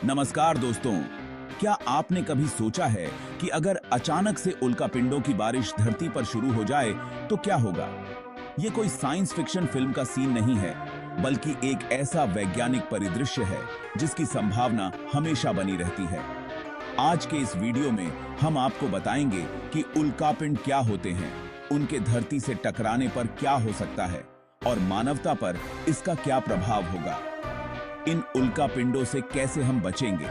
नमस्कार दोस्तों। क्या आपने कभी सोचा है कि अगर अचानक से उल्कापिंडों की बारिश धरती पर शुरू हो जाए तो क्या होगा? ये कोई साइंस फिक्शन फिल्म का सीन नहीं है, बल्कि एक ऐसा वैज्ञानिक परिदृश्य है जिसकी संभावना हमेशा बनी रहती है। आज के इस वीडियो में हम आपको बताएंगे कि उल्कापिंड क्या होते हैं, उनके धरती से टकराने पर क्या हो सकता है और मानवता पर इसका क्या प्रभाव होगा। इन उल्कापिंडों से कैसे हम बचेंगे,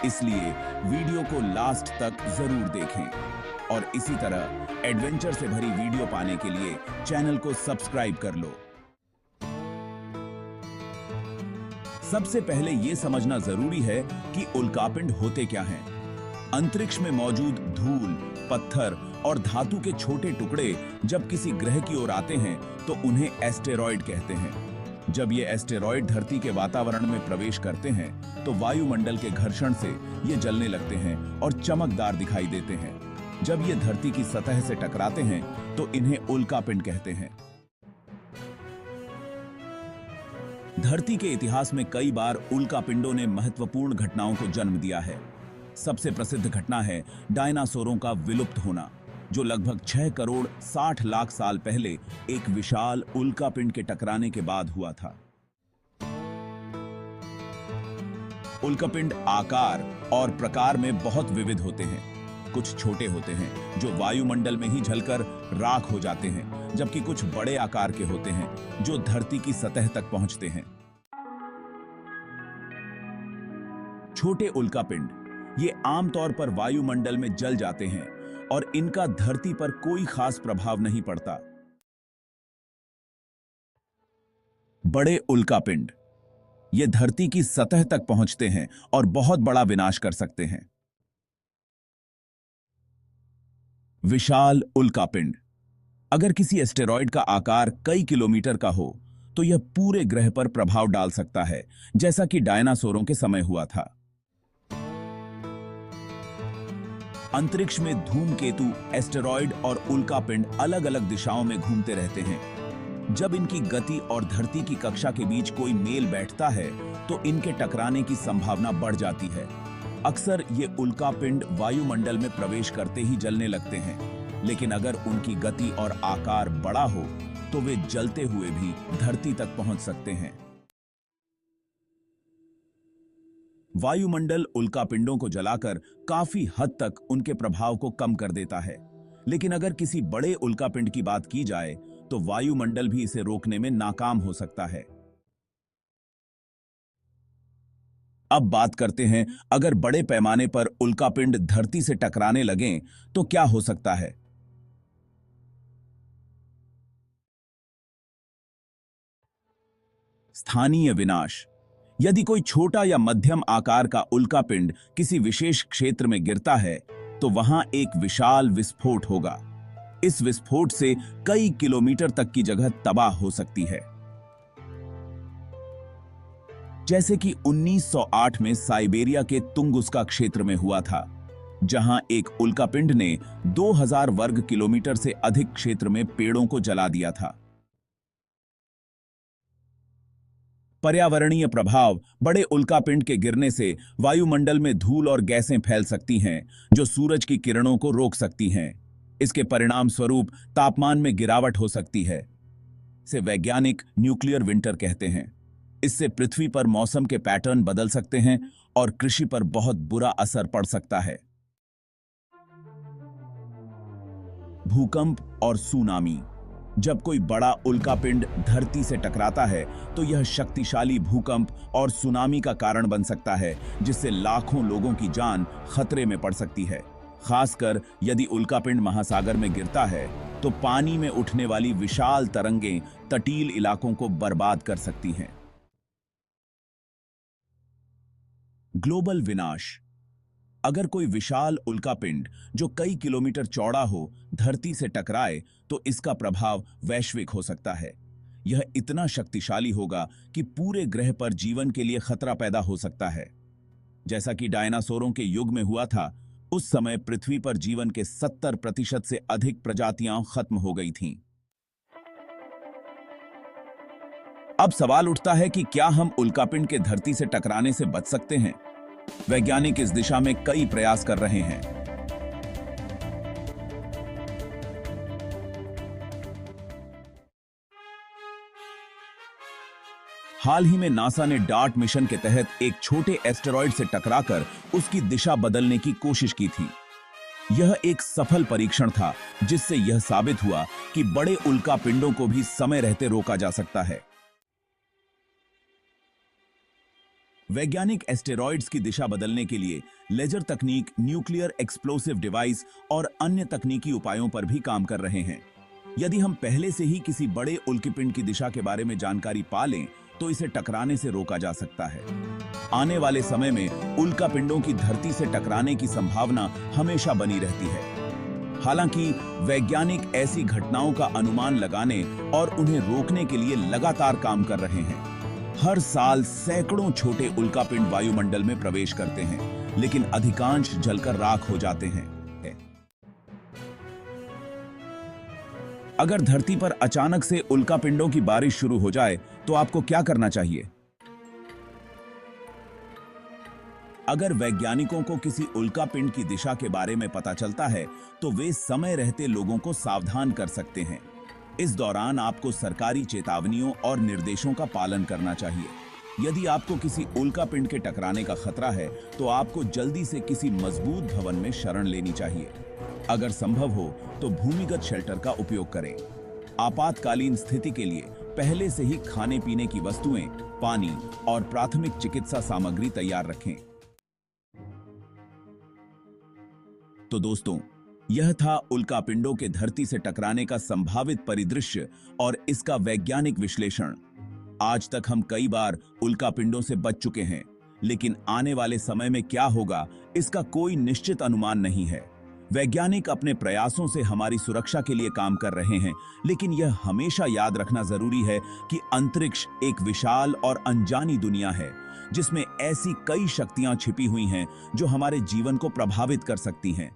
इसलिए वीडियो को लास्ट तक जरूर देखें और इसी तरह एडवेंचर से भरी वीडियो पाने के लिए चैनल को सब्सक्राइब कर लो। सबसे पहले यह समझना जरूरी है कि उल्कापिंड होते क्या हैं। अंतरिक्ष में मौजूद धूल, पत्थर और धातु के छोटे टुकड़े जब किसी ग्रह की ओर आते हैं तो उन्हें एस्टेरॉयड कहते हैं। जब ये एस्टेरॉयड धरती के वातावरण में प्रवेश करते हैं तो वायुमंडल के घर्षण से ये जलने लगते हैं और चमकदार दिखाई देते हैं। जब ये धरती की सतह से टकराते हैं तो इन्हें उल्कापिंड कहते हैं। धरती के इतिहास में कई बार उल्कापिंडों ने महत्वपूर्ण घटनाओं को जन्म दिया है। सबसे प्रसिद्ध घटना है डायनासोरों का विलुप्त होना, जो लगभग 6 करोड़ 60 लाख साल पहले एक विशाल उल्कापिंड के टकराने के बाद हुआ था। उल्कापिंड आकार और प्रकार में बहुत विविध होते हैं। कुछ छोटे होते हैं जो वायुमंडल में ही जलकर राख हो जाते हैं, जबकि कुछ बड़े आकार के होते हैं जो धरती की सतह तक पहुंचते हैं। छोटे उल्कापिंड ये आमतौर पर वायुमंडल में जल जाते हैं और इनका धरती पर कोई खास प्रभाव नहीं पड़ता। बड़े उल्कापिंड ये धरती की सतह तक पहुंचते हैं और बहुत बड़ा विनाश कर सकते हैं। विशाल उल्कापिंड अगर किसी एस्टेरॉयड का आकार कई किलोमीटर का हो तो यह पूरे ग्रह पर प्रभाव डाल सकता है, जैसा कि डायनासोरों के समय हुआ था। अंतरिक्ष में धूमकेतु, एस्टेरॉयड और उल्कापिंड अलग अलग दिशाओं में घूमते रहते हैं। जब इनकी गति और धरती की कक्षा के बीच कोई मेल बैठता है तो इनके टकराने की संभावना बढ़ जाती है। अक्सर ये उल्कापिंड वायुमंडल में प्रवेश करते ही जलने लगते हैं, लेकिन अगर उनकी गति और आकार बड़ा हो तो वे जलते हुए भी धरती तक पहुंच सकते हैं। वायुमंडल उल्कापिंडों को जलाकर काफी हद तक उनके प्रभाव को कम कर देता है, लेकिन अगर किसी बड़े उल्कापिंड की बात की जाए तो वायुमंडल भी इसे रोकने में नाकाम हो सकता है। अब बात करते हैं, अगर बड़े पैमाने पर उल्कापिंड धरती से टकराने लगें तो क्या हो सकता है। स्थानीय विनाश यदि कोई छोटा या मध्यम आकार का उल्कापिंड किसी विशेष क्षेत्र में गिरता है तो वहां एक विशाल विस्फोट होगा। इस विस्फोट से कई किलोमीटर तक की जगह तबाह हो सकती है, जैसे कि 1908 में साइबेरिया के तुंगुस्का क्षेत्र में हुआ था, जहां एक उल्कापिंड ने 2000 वर्ग किलोमीटर से अधिक क्षेत्र में पेड़ों को जला दिया था। पर्यावरणीय प्रभाव बड़े उल्कापिंड के गिरने से वायुमंडल में धूल और गैसें फैल सकती हैं, जो सूरज की किरणों को रोक सकती हैं। इसके परिणाम स्वरूप तापमान में गिरावट हो सकती है। इसे वैज्ञानिक न्यूक्लियर विंटर कहते हैं। इससे पृथ्वी पर मौसम के पैटर्न बदल सकते हैं और कृषि पर बहुत बुरा असर पड़ सकता है। भूकंप और सुनामी जब कोई बड़ा उल्कापिंड धरती से टकराता है तो यह शक्तिशाली भूकंप और सुनामी का कारण बन सकता है, जिससे लाखों लोगों की जान खतरे में पड़ सकती है। खासकर यदि उल्कापिंड महासागर में गिरता है तो पानी में उठने वाली विशाल तरंगें तटीय इलाकों को बर्बाद कर सकती हैं। ग्लोबल विनाश अगर कोई विशाल उल्कापिंड जो कई किलोमीटर चौड़ा हो धरती से टकराए तो इसका प्रभाव वैश्विक हो सकता है। यह इतना शक्तिशाली होगा कि पूरे ग्रह पर जीवन के लिए खतरा पैदा हो सकता है। जैसा कि डायनासोरों के युग में हुआ था, उस समय पृथ्वी पर जीवन के 70% से अधिक प्रजातियां खत्म हो गई थीं। अब सवाल उठता है कि क्या हम उल्कापिंड के धरती से टकराने से बच सकते हैं? वैज्ञानिक इस दिशा में कई प्रयास कर रहे हैं। हाल ही में नासा ने डार्ट मिशन के तहत एक छोटे एस्टेरॉयड से टकराकर उसकी दिशा बदलने की कोशिश की थी। यह एक सफल परीक्षण था, जिससे यह साबित हुआ कि बड़े उल्का पिंडों को भी समय रहते रोका जा सकता है। वैज्ञानिक एस्टेरॉयड्स की दिशा बदलने के लिए लेजर तकनीक, न्यूक्लियर एक्सप्लोसिव डिवाइस और अन्य तकनीकी उपायों पर भी काम कर रहे हैं। यदि हम पहले से ही किसी बड़े उल्कापिंड की दिशा के बारे में जानकारी पा लें, तो इसे टकराने से रोका जा सकता है। आने वाले समय में उल्कापिंडों की धरती से टकराने की संभावना हमेशा बनी रहती है। हालांकि वैज्ञानिक ऐसी घटनाओं का अनुमान लगाने और उन्हें रोकने के लिए लगातार काम कर रहे हैं। हर साल सैकड़ों छोटे उल्कापिंड वायुमंडल में प्रवेश करते हैं, लेकिन अधिकांश जलकर राख हो जाते हैं। अगर धरती पर अचानक से उल्कापिंडों की बारिश शुरू हो जाए, तो आपको क्या करना चाहिए? अगर वैज्ञानिकों को किसी उल्कापिंड की दिशा के बारे में पता चलता है, तो वे समय रहते लोगों को सावधान कर सकते हैं। इस दौरान आपको सरकारी चेतावनियों और निर्देशों का पालन करना चाहिए। यदि आपको किसी उल्कापिंड के टकराने का खतरा है, तो आपको जल्दी से किसी मजबूत भवन में शरण लेनी चाहिए। अगर संभव हो तो भूमिगत शेल्टर का उपयोग करें। आपातकालीन स्थिति के लिए पहले से ही खाने पीने की वस्तुएं, पानी और प्राथमिक चिकित्सा सामग्री तैयार रखें। तो दोस्तों, यह था उल्कापिंडों के धरती से टकराने का संभावित परिदृश्य और इसका वैज्ञानिक विश्लेषण। आज तक हम कई बार उल्कापिंडों से बच चुके हैं, लेकिन आने वाले समय में क्या होगा, इसका कोई निश्चित अनुमान नहीं है। वैज्ञानिक अपने प्रयासों से हमारी सुरक्षा के लिए काम कर रहे हैं, लेकिन यह हमेशा याद रखना जरूरी है कि अंतरिक्ष एक विशाल और अनजानी दुनिया है, जिसमें ऐसी कई शक्तियां छिपी हुई हैं जो हमारे जीवन को प्रभावित कर सकती हैं।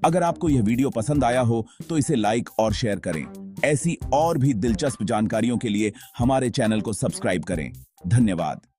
अगर आपको यह वीडियो पसंद आया हो तो इसे लाइक और शेयर करें। ऐसी और भी दिलचस्प जानकारियों के लिए हमारे चैनल को सब्सक्राइब करें। धन्यवाद।